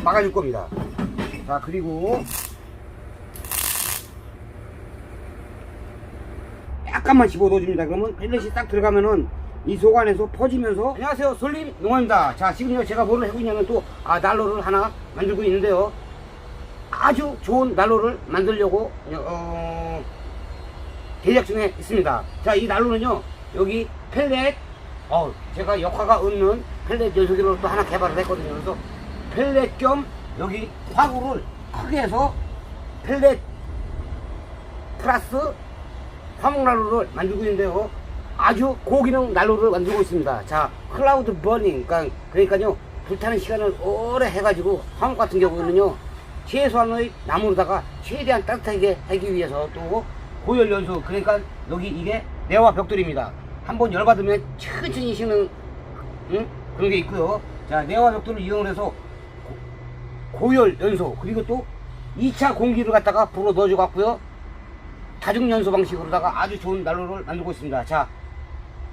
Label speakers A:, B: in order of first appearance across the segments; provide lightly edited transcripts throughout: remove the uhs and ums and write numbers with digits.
A: 막아줄 겁니다. 자, 그리고 약간만 집어 넣어줍니다. 그러면 펠렛이 딱 들어가면은 이 속 안에서 퍼지면서. 안녕하세요, 솔림 농어입니다. 자, 지금요 제가 뭐를 하고 있냐면 또 난로를 하나 만들고 있는데요, 아주 좋은 난로를 만들려고 계획 중에 있습니다. 자, 이 난로는요 여기 펠렛, 제가 역화가 없는 펠렛 연소기를 또 하나 개발을 했거든요. 그래서 펠렛 겸 여기 화구를 크게 해서 펠렛 플러스 화목난로를 만들고 있는데요, 아주 고기능 난로를 만들고 있습니다. 자, 클라우드 버닝, 그러니까요 불타는 시간을 오래 해가지고 화목 같은 경우는요 최소한의 나무로다가 최대한 따뜻하게 하기 위해서, 또 고열 연소, 그러니까 여기 이게 내화 벽돌입니다. 한번 열받으면 천천히 식는 그런 게 있고요. 자, 내화 벽돌을 이용해서 고열 연소, 그리고 또 2차 공기를 갖다가 불어 넣어줘 갖고요 다중 연소 방식으로다가 아주 좋은 난로를 만들고 있습니다. 자,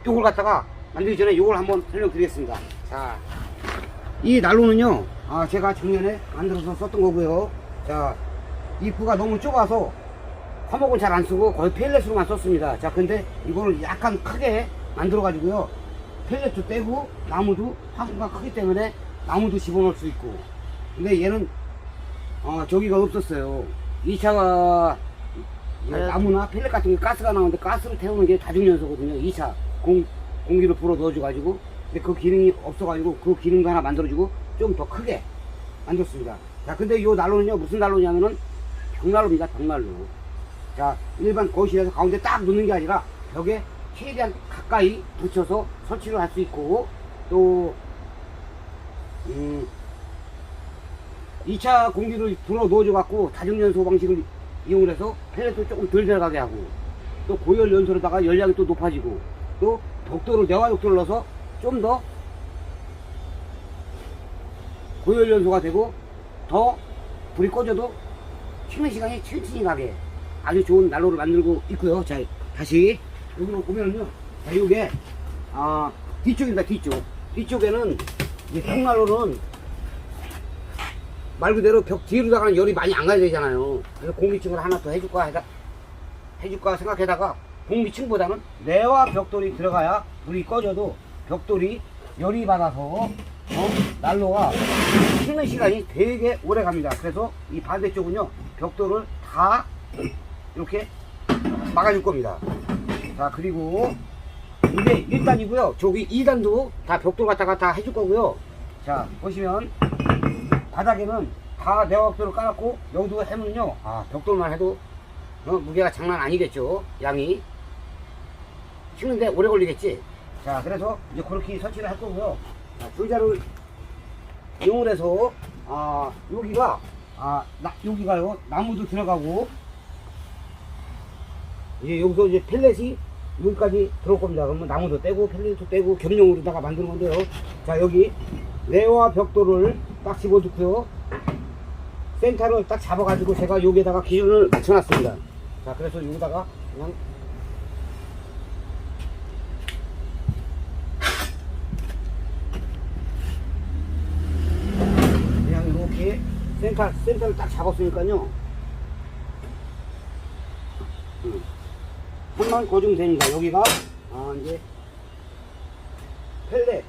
A: 요걸 갖다가 만들기 전에 요걸 한번 설명드리겠습니다. 자, 이 난로는요 제가 작년에 만들어서 썼던 거고요. 자, 입구가 너무 좁아서 화목을 잘 안 쓰고 거의 펠렛으로만 썼습니다. 자, 근데 이거를 약간 크게 만들어 가지고요 펠렛도 떼고 나무도 화구가 크기 때문에 나무도 집어넣을 수 있고. 근데 얘는 저기가 없었어요. 2차가 나무나 펠렛 같은 게 가스가 나오는데 가스를 태우는 게 다중연소거든요. 2차 공기를 불어 넣어줘 가지고. 근데 그 기능이 없어 가지고 그 기능도 하나 만들어 주고 좀 더 크게 만들었습니다. 자, 근데 요 난로는요 무슨 난로냐면은 벽난로입니다. 벽난로. 자, 일반 거실에서 가운데 딱 놓는 게 아니라 벽에 최대한 가까이 붙여서 설치를 할 수 있고, 또 2차 공기를 불어 넣어줘 갖고 다중연소 방식을 이용을 해서 펠렛도 조금 덜 들어가게 하고, 또 고열 연소로다가 열량이 또 높아지고, 또 벽돌을 내화 벽돌을 넣어서 좀 더 고열 연소가 되고 더 불이 꺼져도 식는 시간이 천천히 가게 아주 좋은 난로를 만들고 있고요. 자, 다시 여기로 보면은요, 자, 요게 뒤쪽입니다. 뒤쪽에는 이 벽난로는 말 그대로 벽 뒤로다가는 열이 많이 안 가야 되잖아요. 그래서 공기층을 하나 더 해줄까 생각하다가 공기층보다는 내화 벽돌이 들어가야 불이 꺼져도 벽돌이 열이 받아서 난로가 식는 시간이 되게 오래 갑니다. 그래서 이 반대쪽은요 벽돌을 다 이렇게 막아줄 겁니다. 자, 그리고 이게 1단이고요 저기 2단도 다 벽돌 갖다가 다 해줄 거고요. 자, 보시면 바닥에는 다 내화 벽돌을 깔았고, 여기도 해면요 벽돌만 해도 무게가 장난 아니겠죠. 양이 식는데 오래 걸리겠지. 자, 그래서 이제 그렇게 설치를 할 거고요. 자, 줄자를 이용을 해서 여기가 여기가요 나무도 들어가고, 이제 여기서 이제 펠렛이 여기까지 들어올 겁니다. 그러면 나무도 떼고 펠렛도 떼고 겸용으로다가 만드는 건데요. 자, 여기 내화 벽돌을 딱 집어넣고요 센터를 딱 잡아가지고 제가 여기에다가 기준을 맞춰놨습니다. 자, 그래서 여기다가 그냥 이렇게 센터를 딱 잡았으니까요 한만 고정 됩니다. 여기가 이제 펠렛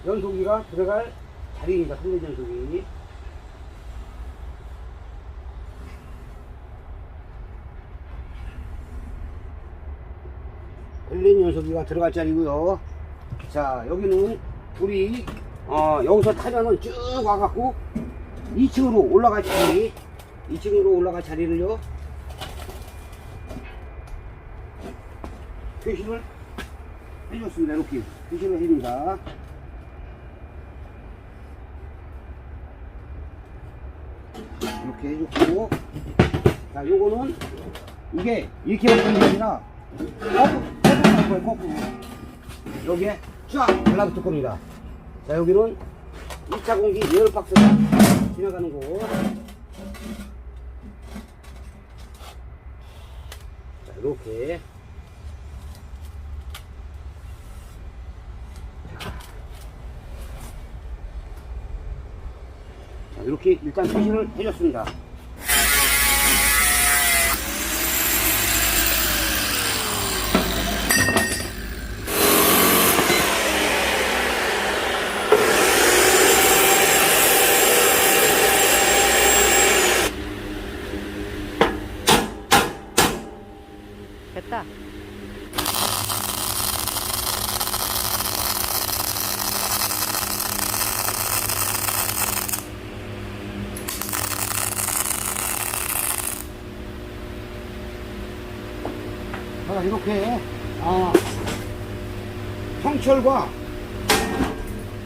A: 연소기가 들어갈 자리입니다. 펠렛 연소기. 펠렛 연소기가 들어갈 자리고요. 자, 여기는 불이 여기서 타면은 쭉 와갖고 2층으로 올라갈 자리, 2층으로 올라갈 자리를요 표시를 해줬습니다. 이렇게 표시를 해줍니다. 이렇게 해줬고, 자, 요거는 이게 이렇게 만드는 게 아니라 거꾸로 여기에 쫙 달라붙을 겁니다. 자, 여기는 2차 공기 에어 박스가 지나가는 거. 자, 이렇게. 자, 이렇게 일단 표시를 해줬습니다.
B: 됐다.
A: 자, 이렇게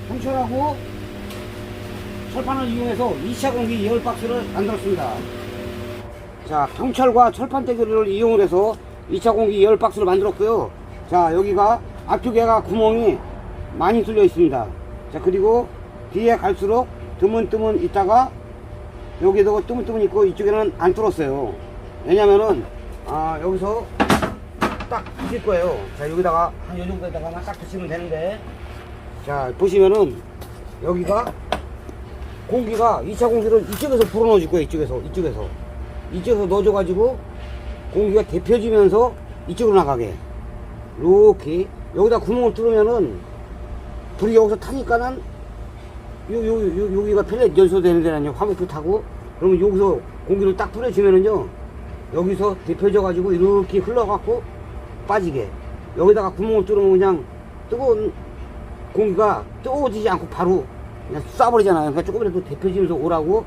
A: 청철하고 철판을 이용해서 2차 공기 예열 박스를 만들었습니다. 자, 평철과 철판 떼기를 이용을 해서 2차 공기 예열 박스를 만들었고요. 자, 여기가 앞쪽에가 구멍이 많이 뚫려 있습니다. 자, 그리고 뒤에 갈수록 드문드문 있다가 여기도 뜨문뜨문 있고 이쪽에는 안 뚫었어요. 왜냐면은 여기서 딱 붙일 거예요. 자, 여기다가 한 요 정도에다가만 딱 붙이면 되는데, 자, 보시면은 여기가 공기가 2차 공기를 이쪽에서 불어넣어줄 거예요. 이쪽에서 넣어줘가지고 공기가 데펴지면서 이쪽으로 나가게. 이렇게 여기다 구멍을 뚫으면은 불이 여기서 타니까는 여기가 펠렛 연소 되는 데는요, 화물표 타고, 그러면 여기서 공기를 딱 뿌려주면은요, 여기서 데펴져가지고 이렇게 흘러갖고 빠지게. 여기다가 구멍을 뚫으면 그냥 뜨거운 공기가 뜨거워지지 않고 바로 그냥 쏴버리잖아요. 그러니까 조금이라도 데펴지면서 오라고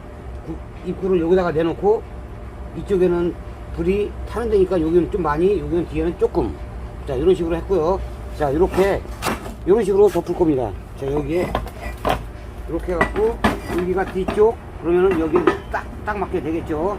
A: 입구를 여기다가 내놓고, 이쪽에는 불이 타는 데니까 여기는 좀 많이, 여기는 뒤에는 조금. 자, 이런 식으로 했고요. 자, 이렇게 이런 식으로 덮을 겁니다. 자, 여기에 이렇게 해갖고 여기가 뒤쪽, 그러면은 여기는 딱 맞게 되겠죠.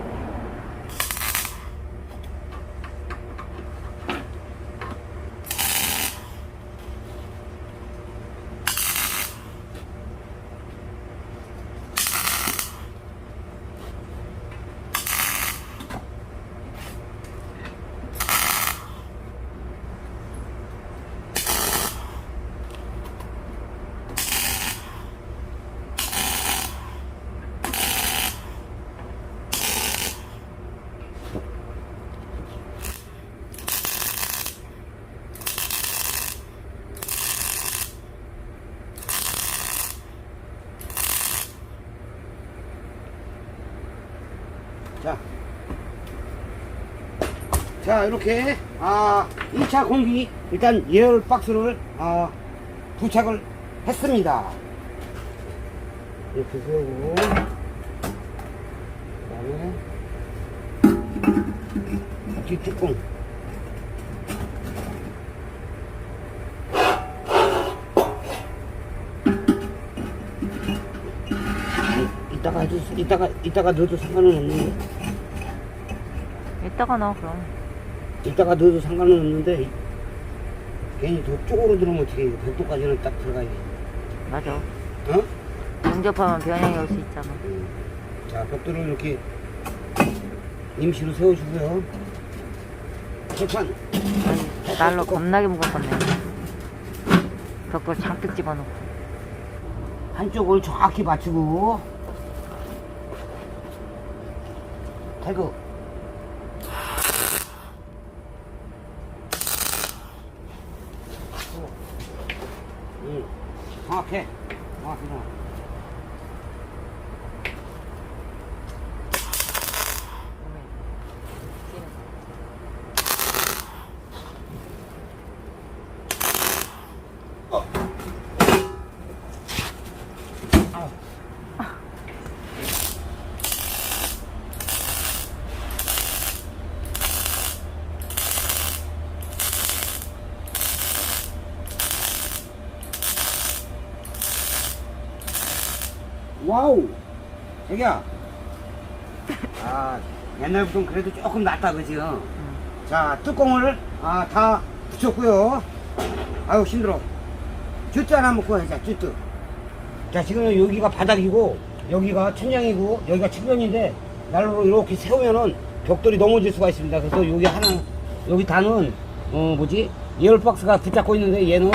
A: 자, 이렇게 2차 공기 일단 예열 박스를 부착을 했습니다. 이렇게 세우고, 그 다음에 뒷뚜껑, 이따가 넣어도 상관은 없는데,
B: 이따가 넣어 그럼.
A: 이따가 넣어도 상관은 없는데, 괜히 더 쪼그러 들어오면 어떻게 해. 100도까지는 딱 들어가야 돼.
B: 맞아.
A: 어?
B: 용접하면 변형이 올 수 있잖아.
A: 자, 벽돌을 이렇게 임시로 세워주고요. 철판.
B: 아니, 날로 겁나게 무겁겠네. 벽돌 잔뜩 집어넣고.
A: 한쪽을 정확히 맞추고, 태그. 정확해. 정확해. 와우! 자기야, 옛날부터 그래도 조금 낫다, 그지? 자, 뚜껑을 다 붙였고요. 아유, 힘들어. 쭈뜨 하나 먹고 하자, 쭈뜨. 자, 지금 여기가 바닥이고, 여기가 천장이고, 여기가 측면인데, 난로로 이렇게 세우면은 벽돌이 넘어질 수가 있습니다. 그래서 여기 하나, 여기 단은, 예열박스가 붙잡고 있는데, 얘는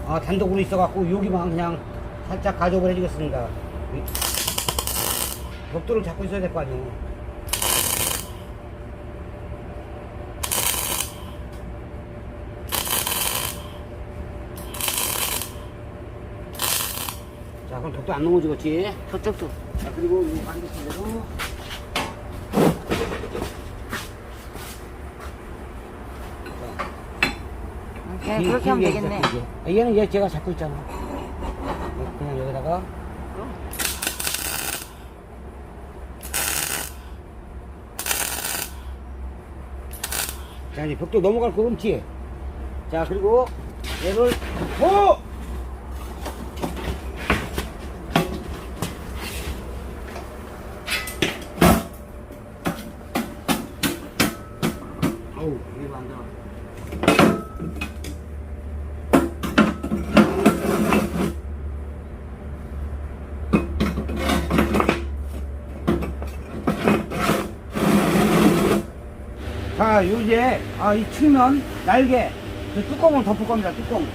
A: 단독으로 있어갖고, 여기만 그냥 살짝 가져을 해주겠습니다. 벽돌을 잡고 있어야 될 거 아니에요. 자, 그럼 벽돌 안 넘어지겠지?
B: 저쪽도.
A: 자, 그리고 이 반대쪽에도
B: 그냥 그렇게 하면 되겠네.
A: 얘는 얘 제가 잡고 있잖아. 그냥 여기다가 자, 이제 벽도 넘어갈 거 없지? 자, 그리고 얘를 어우, 이거 안 들어. 자, 요제 이 측면 날개 그 뚜껑을 덮을 겁니다. 뚜껑.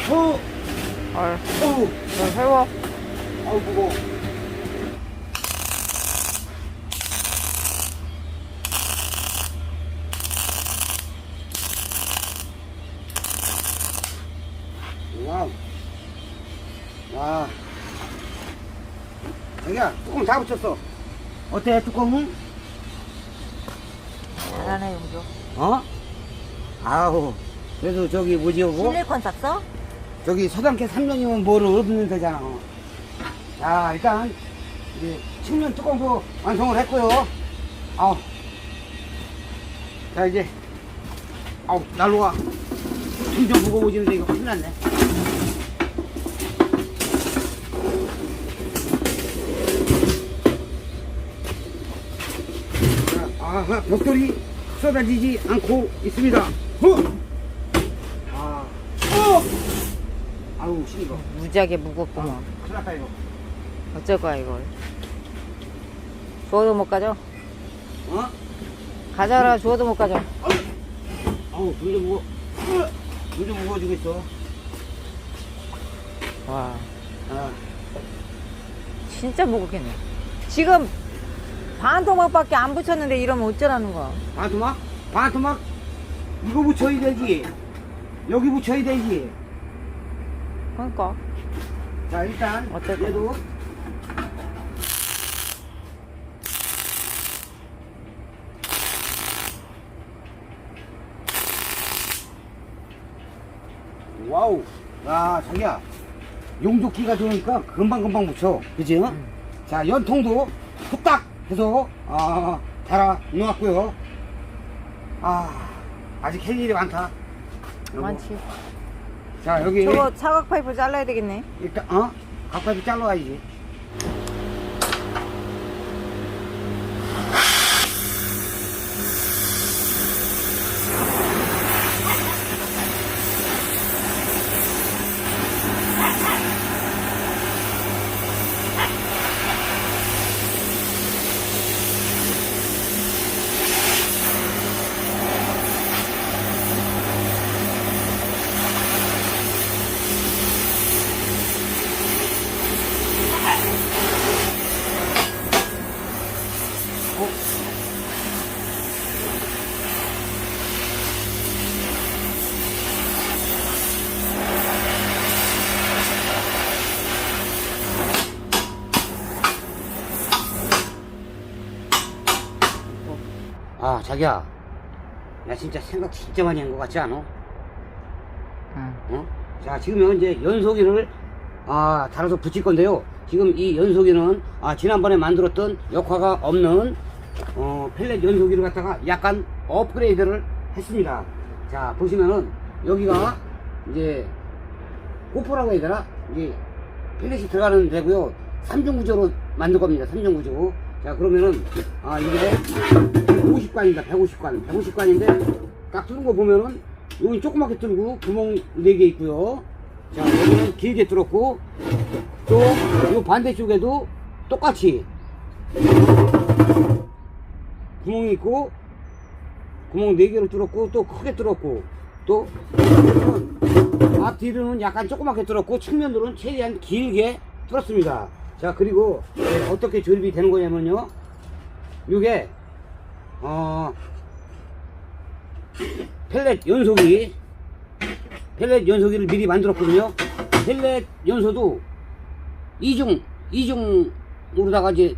B: 헐.
A: 너
B: 세워.
A: 무거워. 와우. 와. 자기야, 뚜껑 다 붙였어. 어때, 뚜껑은?
B: 잘하네, 용조.
A: 어? 아우, 그래도 저기 뭐지, 이거?
B: 실리콘 샀어?
A: 저기 서당캐 3년이면 뭐를 없는 데잖아. 자, 일단, 이제 측면 뚜껑도 완성을 했고요. 아우. 자, 이제, 아우, 날로 와. 점점 무거워지는데 이거 큰일 났네. 자, 벽돌이 쏟아지지 않고 있습니다. 아우, 심거.
B: 무지하게 무겁구만.
A: 큰일 났다, 이거.
B: 어쩔 거야, 이걸. 주워도 못 가져?
A: 어?
B: 가져라, 주워도 못 가져.
A: 아우, 점점 무거워. 점점 무거워지고 있어.
B: 와,
A: 아,
B: 진짜 무겁겠네. 지금 반토막밖에 안 붙였는데 이러면 어쩌라는 거야?
A: 반토막? 반토막? 이거 붙여야 되지. 여기 붙여야 되지.
B: 그러니까.
A: 자, 일단
B: 어쨌든.
A: 얘도 와우. 야, 자기야, 용도끼가 들어오니까 금방금방 붙여. 그지? 자, 연통도 후딱 해서 달아 놓았고요. 아직 할 일이 많다. 여보.
B: 많지.
A: 자, 여기
B: 저거 사각 파이프 잘라야 되겠네.
A: 일단 각파이 잘라야지. 자기야, 나 진짜 생각 진짜 많이 한 것 같지 않아?
B: 응.
A: 어? 자, 지금 이제 연소기를 달아서 붙일 건데요. 지금 이 연소기는 지난번에 만들었던 역화가 없는 펠렛 연소기를 갖다가 약간 업그레이드를 했습니다. 자, 보시면은 여기가 이제 고프라고 해야 되나? 이제 펠렛이 들어가는 데고요. 3중 구조로 만들 겁니다. 3중 구조. 자, 그러면은 이게 150관입니다. 150관. 150관인데 딱 뚫은 거 보면은 여기 조그맣게 뚫고 구멍 4개 있고요. 자, 여기는 길게 뚫었고 또 이 반대쪽에도 똑같이 구멍이 있고 구멍 4개를 뚫었고 또 크게 뚫었고 또 앞뒤로는 약간 조그맣게 뚫었고 측면으로는 최대한 길게 뚫었습니다. 자, 그리고 어떻게 조립이 되는 거냐면요. 이게 펠렛 연소기를 미리 만들었거든요. 펠렛 연소도 이중으로다가 이제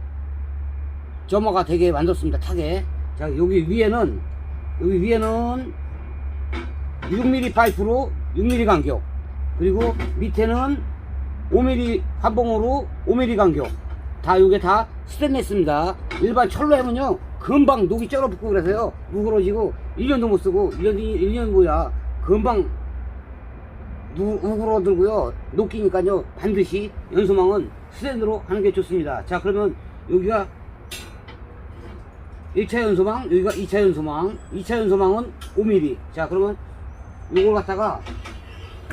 A: 점화가 되게 만들었습니다. 타게. 자, 여기 위에는 6mm 파이프로 6mm 간격, 그리고 밑에는 5mm 환봉으로 5mm 간격. 다 요게 다 스테인리스입니다. 일반 철로 하면요 금방 녹이 쩔어붙고 그래서요 우그러지고 1년도 못 쓰고 1년 뭐야 금방 우그러들고요 녹기니까요 반드시 연소망은 스텐으로 하는 게 좋습니다. 자, 그러면 여기가 1차 연소망, 여기가 2차 연소망. 2차 연소망은 5mm. 자, 그러면 요걸 갖다가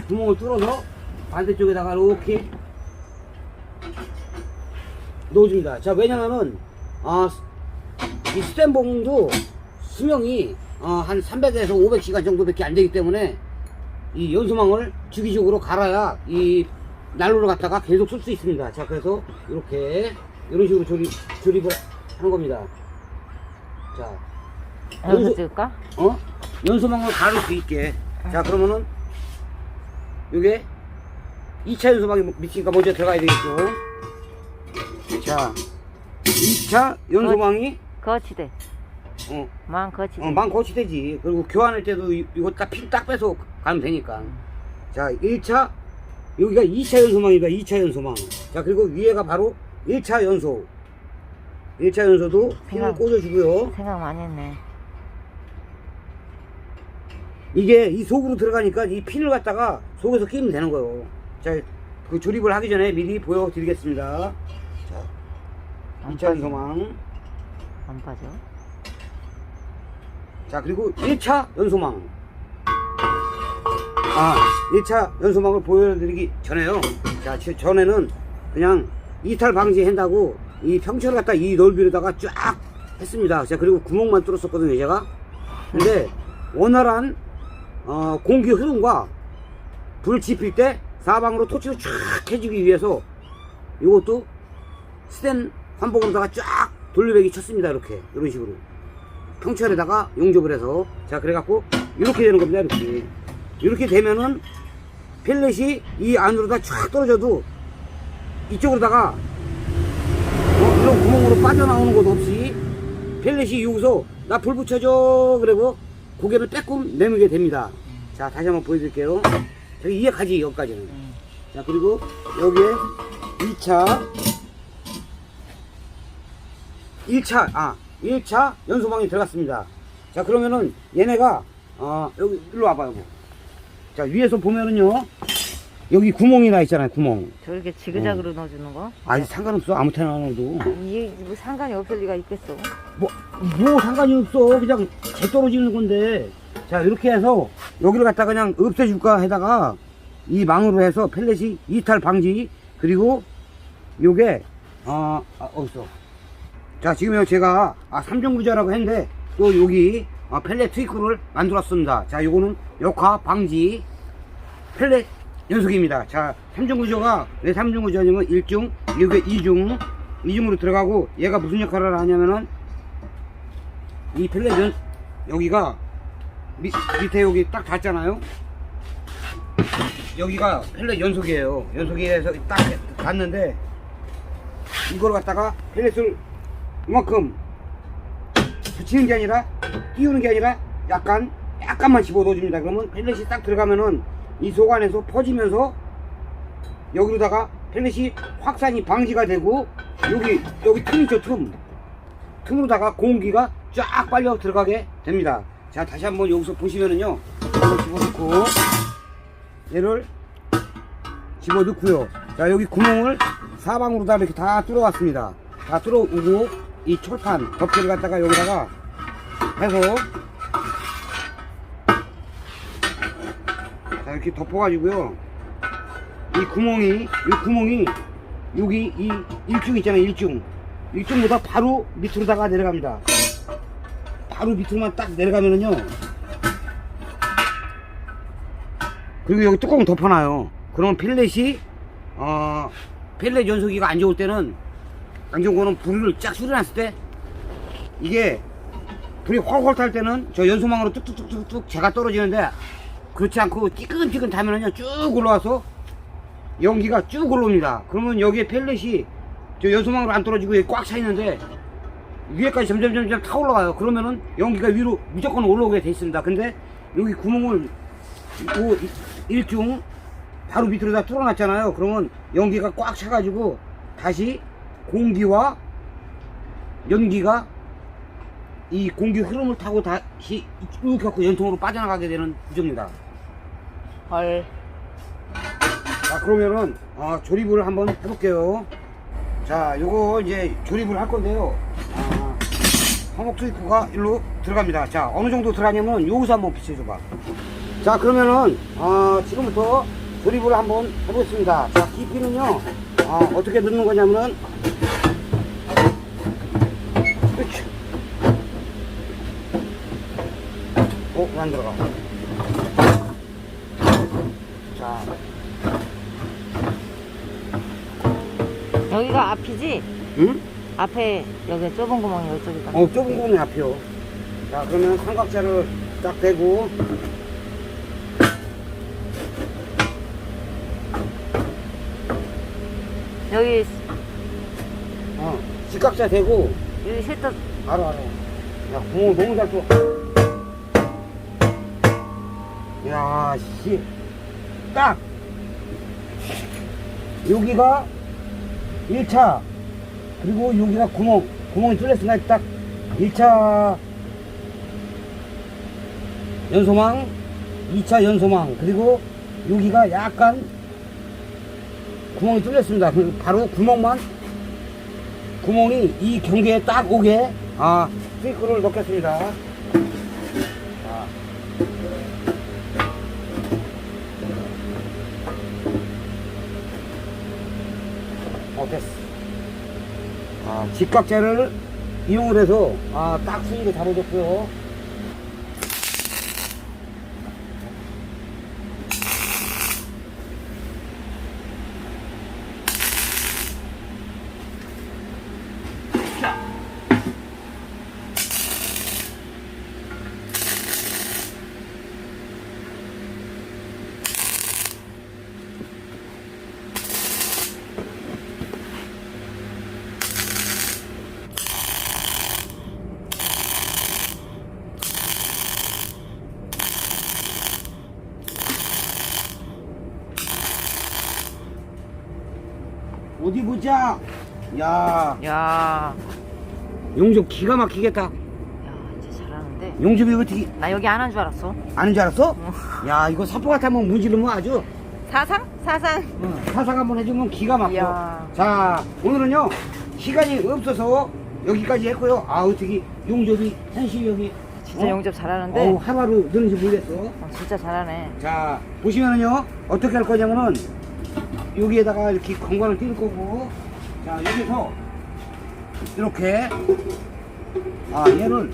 A: 구멍을 뚫어서 반대쪽에다가 이렇게 넣어줍니다. 자, 왜냐면은 이 스텐봉도 수명이 한 300에서 500시간 정도밖에 안 되기 때문에 이 연소망을 주기적으로 갈아야 이 난로를 갖다가 계속 쓸 수 있습니다. 자, 그래서 이렇게 이런 식으로 조립을 하는 겁니다. 자,
B: 여기서 찍을까?
A: 연소망을 가를 수 있게. 자, 그러면은 요게 2차 연소망이 미치니까 먼저 들어가야 되겠죠. 자, 2차 연소망이
B: 거치대. 망 거치대.
A: 망 거치되지. 그리고 교환할 때도 이거 핀 딱 빼서 가면 되니까. 자, 1차, 여기가 2차 연소망이니까 2차 연소망. 자, 그리고 위에가 바로 1차 연소. 1차 연소도 핀을 꽂아주고요.
B: 생각 많이 했네.
A: 이게 이 속으로 들어가니까 이 핀을 갖다가 속에서 끼면 되는 거예요. 자, 그 조립을 하기 전에 미리 보여드리겠습니다. 자, 2차 연소망.
B: 안 빠져.
A: 자, 그리고 1차 연소망. 1차 연소망을 보여드리기 전에요. 자, 전에는 그냥 이탈 방지한다고 이 평철을 갖다 이 넓이로다가 쫙 했습니다. 자, 그리고 구멍만 뚫었었거든요, 제가. 근데 원활한 공기 흐름과 불 지필 때 사방으로 토치를 쫙 해주기 위해서 이것도 스텐 환봉으로다가 쫙 돌려배기 쳤습니다. 이런 식으로 평철에다가 용접을 해서. 자, 그래갖고 이렇게 되는 겁니다. 이렇게 되면은 펠렛이 이 안으로다 쫙 떨어져도 이쪽으로다가 이런 구멍으로 빠져나오는 것 없이 펠렛이 여기서 나 불 붙여줘 그리고 고개를 빼꼼 내밀게 됩니다. 자, 다시 한번 보여드릴게요. 저기 이해가지, 여기까지는. 자, 그리고 여기에 1차 연소망이 들어갔습니다. 자, 그러면은 얘네가 여기 일로 와봐요. 자, 위에서 보면은요 여기 구멍이 나 있잖아요. 구멍.
B: 저렇게 지그자그로 넣어주는 거?
A: 아니, 상관없어. 아무 때나 넣어도.
B: 이게 뭐 상관이 없을 리가 있겠어.
A: 뭐 상관이 없어. 그냥 재 떨어지는 건데. 자, 이렇게 해서 여기를 갖다 그냥 없애줄까 해다가 이 망으로 해서 펠렛이 이탈 방지, 그리고 요게 어딨어. 자, 지금 제가 3중 구조라고 했는데 또 여기 펠렛 트위크를 만들었습니다. 자, 요거는 역화 방지 펠렛 연속입니다. 자, 3중 구조가 왜 3중 구조냐면 1중, 이게 2중으로 들어가고, 얘가 무슨 역할을 하냐면은 이 펠렛은 여기가 밑에 여기 딱 닿잖아요. 여기가 펠렛 연속이에요. 연속이에서 딱 닿는데 이걸 갖다가 펠렛을 이만큼 붙이는 게 아니라 띄우는 게 아니라 약간만 집어 넣어줍니다. 그러면 펠렛이 딱 들어가면은 이 속 안에서 퍼지면서 여기로다가 펠렛이 확산이 방지가 되고, 여기 틈 있죠, 틈으로다가 공기가 쫙 빨려 들어가게 됩니다. 자, 다시 한번 여기서 보시면은요, 이걸 집어넣고 얘를 집어넣고요. 자, 여기 구멍을 사방으로 다 이렇게 다 뚫어왔습니다. 다 뚫어오고 이 철판 덮개를 갖다가 여기다가 해서 자, 이렇게 덮어가지고요. 이 구멍이 여기 이 1중 있잖아요. 1중보다 바로 밑으로다가 내려갑니다. 바로 밑으로만 딱 내려가면은요, 그리고 여기 뚜껑 덮어놔요. 그러면 펠렛이 펠렛 연소기가 안 좋을 때는 안 좋은 거는 불을 쫙 줄여놨을 때 이게 불이 훨훨 탈 때는 저 연소망으로 뚝뚝뚝뚝뚝 재가 떨어지는데 그렇지 않고 찌끈찌끈 타면은요 쭉 올라와서 연기가 쭉 올라옵니다. 그러면 여기에 펠렛이 저 연소망으로 안 떨어지고 여기 꽉 차 있는데 위에까지 점점 타 올라가요. 그러면은 연기가 위로 무조건 올라오게 돼 있습니다. 근데 여기 구멍을 일중 바로 밑으로다 뚫어놨잖아요. 그러면 연기가 꽉 차가지고 다시 공기와 연기가 이 공기 흐름을 타고 다시 이렇게 갖고 연통으로 빠져나가게 되는 구조입니다.
B: 헐.
A: 자, 그러면은 조립을 한번 해볼게요. 자, 요거 이제 조립을 할 건데요. 화목 투입구가 일로 들어갑니다. 자, 어느 정도 들어가냐면 여기서 한번 비춰줘봐. 자, 그러면은 지금부터 조립을 한번 해보겠습니다. 자, 깊이는요 어떻게 넣는 거냐면은 그렇지. 왜 안 들어가? 자,
B: 여기가 앞이지?
A: 응?
B: 앞에 여기 좁은 구멍이 이쪽이다.
A: 좁은 구멍이 앞이요. 자, 그러면 삼각자를 딱 대고
B: 여기
A: 직각자 대고
B: 여기 셋다
A: 알아. 야, 구멍 너무 잘 뚫어. 야, 씨. 딱! 여기가 1차, 그리고 여기가 구멍이 뚫렸으니까 딱 1차 연소망, 2차 연소망, 그리고 여기가 약간 구멍이 뚫렸습니다. 바로 구멍이 이 경계에 딱 오게 스티커를 넣겠습니다. 자. 됐어. 직각재를 이용을 해서 딱 스니를 잡아줬고요. 어디 보자.
B: 야,
A: 용접 기가 막히겠다.
B: 야, 진짜 잘하는데.
A: 용접이 어떻게
B: 나 여기 안 한 줄 알았어.
A: 아는 줄 알았어? 야, 이거 사포 같으면 문지르면 아주
B: 사상?
A: 사상 한번 해주면 기가 막혀.
B: 이야.
A: 자, 오늘은요 시간이 없어서 여기까지 했고요. 어떻게 용접이 현실력이
B: 진짜 용접 잘하는데.
A: 하루하루 느는지 모르겠어.
B: 진짜 잘하네.
A: 자, 보시면은요 어떻게 할 거냐면은 여기에다가 이렇게 건관을 띄울 거고, 자, 여기서 이렇게 얘를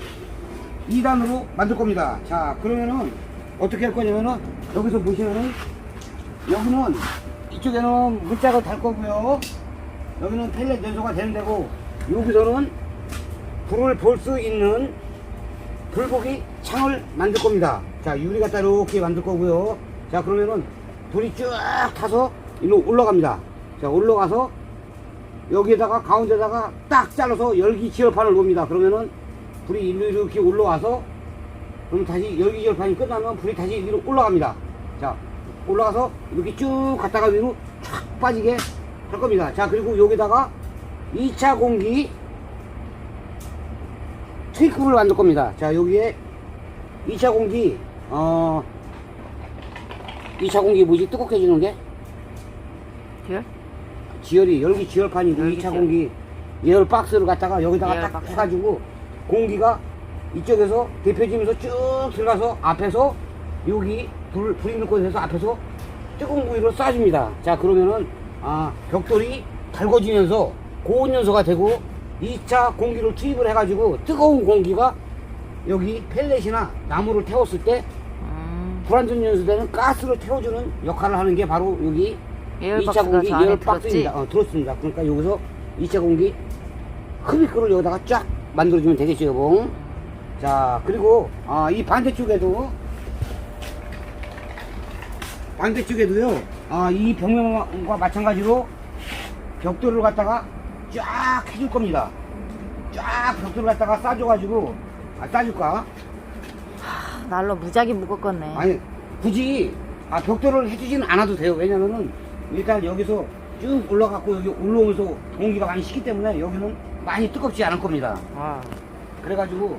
A: 2단으로 만들 겁니다. 자, 그러면은 어떻게 할 거냐면은 여기서 보시면은 여기는 이쪽에는 물짝을 달 거고요. 여기는 펠렛 연소가 되는 데고, 여기서는 불을 볼 수 있는 불보기 창을 만들 겁니다. 자, 유리 갖다 이렇게 만들 거고요. 자, 그러면은 불이 쭉 타서 일로 올라갑니다. 자, 올라가서 여기에다가 가운데다가 딱 잘라서 열기 지열판을 놓습니다. 그러면은 불이 일로 이렇게 올라와서, 그럼 다시 열기 지열판이 끝나면 불이 다시 위로 올라갑니다. 자, 올라가서 이렇게 쭉 갔다가 위로 쫙 빠지게 할 겁니다. 자, 그리고 여기다가 2차 공기 트위크를 만들 겁니다. 자, 여기에 2차 공기 2차 공기 뭐지? 뜨겁게 해주는 게?
B: 듀얼?
A: 지열이, 열기 지열판이고,
B: 열기
A: 2차
B: 지열.
A: 공기 예열 박스를 갖다가 여기다가
B: 예열
A: 딱
B: 박스.
A: 해가지고 공기가 이쪽에서 대표지면서 쭉 들어가서 앞에서 여기 불 있는 곳에서 앞에서 뜨거운 공기를 쏴줍니다. 자, 그러면은 벽돌이 달궈지면서 고온 연소가 되고 2차 공기를 투입을 해가지고 뜨거운 공기가 여기 펠렛이나 나무를 태웠을 때 불안전 연소되는 가스를 태워주는 역할을 하는 게 바로 여기
B: 예열
A: 2차
B: 박스가
A: 공기
B: 저 안에
A: 예열
B: 들었지?
A: 박스입니다. 들었습니다. 그러니까 여기서 2차 공기 흡입구를 여기다가 쫙 만들어주면 되겠죠, 여봉. 자, 그리고 이 반대쪽에도요, 이 벽면과 마찬가지로 벽돌을 갖다가 쫙 해줄 겁니다. 쫙 벽돌을 갖다가 싸줘가지고, 싸줄까?
B: 난로 무지하게 무겁겠네.
A: 아니, 굳이, 벽돌을 해주지는 않아도 돼요. 왜냐면은, 일단 여기서 쭉 올라가고 여기 올라오면서 공기가 많이 식기 때문에 여기는 많이 뜨겁지 않을 겁니다.
B: 와.
A: 그래가지고,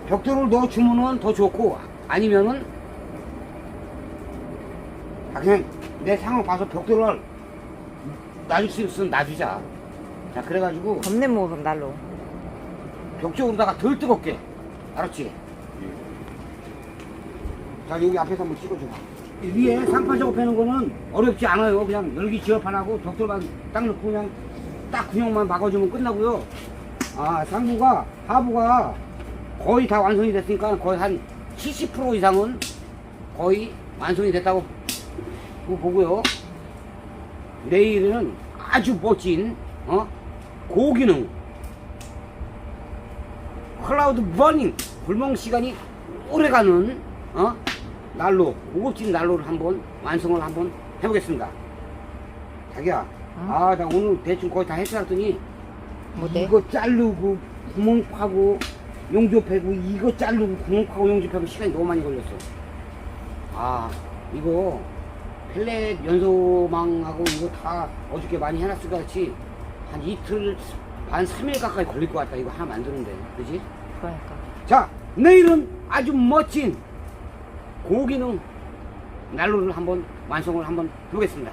A: 벽돌을 넣어주면은 더 좋고, 아니면은, 그냥 내 상황 봐서 벽돌을 놔줄 수 있으면 놔주자. 자, 그래가지고,
B: 겁내 무거워, 난로.
A: 벽 쪽으로다가 덜 뜨겁게. 알았지? 자, 여기 앞에서 한번 찍어줘. 위에 상판 작업하는 거는 어렵지 않아요. 그냥 열기 지열판하고 벽돌만 딱 넣고 그냥 딱 구멍만 막아주면 끝나고요. 상부가, 하부가 거의 다 완성이 됐으니까 거의 한 70% 이상은 거의 완성이 됐다고 보고요. 내일은 아주 멋진, 고기능, 클라우드 버닝, 불멍 시간이 오래가는, 난로, 고급진 난로를 한번 완성을 한번 해보겠습니다. 자기야, 나 오늘 대충 거의 다 했더니
B: 뭔데?
A: 이거 자르고 구멍 파고 용접 패고 이거 자르고 구멍 파고 용접 패고 시간이 너무 많이 걸렸어. 이거 펠렛 연소망하고 이거 다 어저께 많이 해놨을 것 같이 한 이틀 반 3일 가까이 걸릴 것 같다. 이거 하나 만드는데, 그지?
B: 그러니까.
A: 자, 내일은 아주 멋진 고기능 난로를 한번 완성을 한번 해보겠습니다.